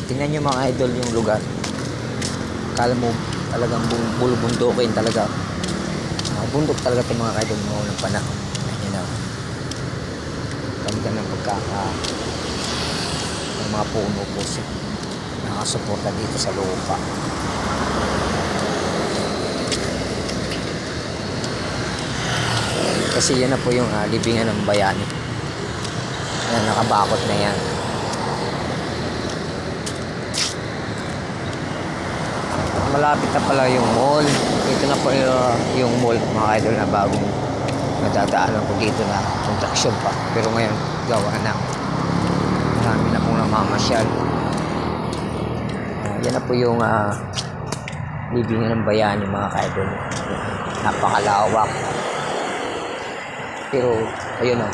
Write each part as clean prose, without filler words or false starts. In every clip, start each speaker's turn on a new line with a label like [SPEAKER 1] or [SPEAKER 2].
[SPEAKER 1] Tingnan nyo mga idol yung lugar. Kala mo talagang bulubundukin talaga. Bundok talaga itong mga idol mo ng panahon. Ayan na. Ganda ng ng mga puno po siya. Nakasuporta dito sa lupa. Kasi yan na po yung libingan ng bayani. Ayan, nakabakot na yan. Malapit na pala yung mall. Ito na po yung mall mga idol na bagong nadadaanan ko dito na kontraksyon pa. Pero ngayon gawa na. Marami na pong namamasyal. Yan na po yung libingan ng bayani mga idol. Napakalawak. Pero ayun o,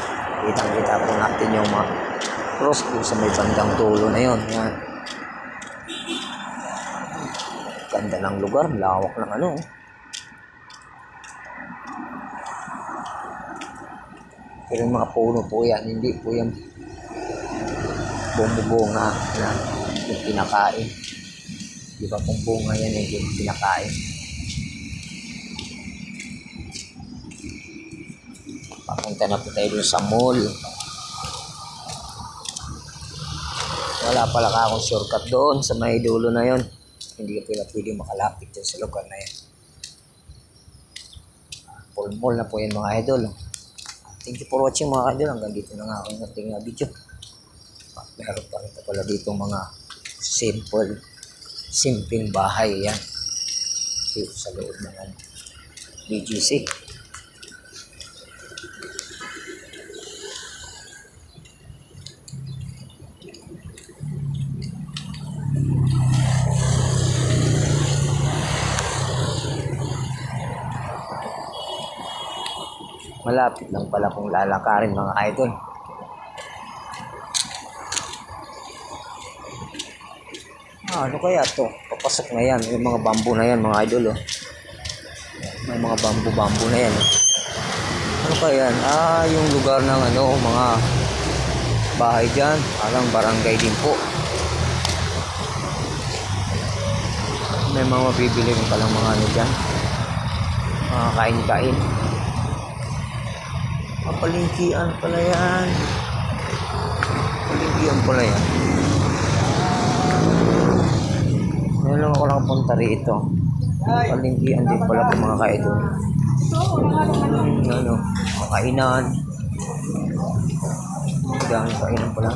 [SPEAKER 1] kitang-kita po natin yung mga cross sa may bandang dulo na yun. Yan. Ganda ng lugar, lawak ng ano. Pero yung mga puno po yan, hindi po yan bunga na yung pinakain. Di ba kung bunga yan eh, yung pinakain. Papunta na po tayo doon sa mall. Wala pala ka akong shortcut doon sa may dulo na yon. Hindi ka pwede makalapit dyan sa lugar na yan. Full mall na po yan mga idol. Thank you for watching mga idol. Hanggang dito na nga aking nating video. Meron pa rin pala dito mga simpleng bahay yan. Dito sa loob ng BGC. Malapit lang pala kung lalakarin mga idol. Ano kaya to? Papasok na yan. May mga bamboo na yan mga idol. Oh. May mga bamboo na yan. Oh. Ano kaya yan? Yung lugar ng mga bahay dyan. Parang barangay din po. May mga mabibili rin palang mga dyan. Mga kain-kain. Palingkian pala yan. Palingkian pala yan. Ngayon lang ako nakapunta rito. Palingkian din pala po mga kaidol. Makainan. Dami kainan pala.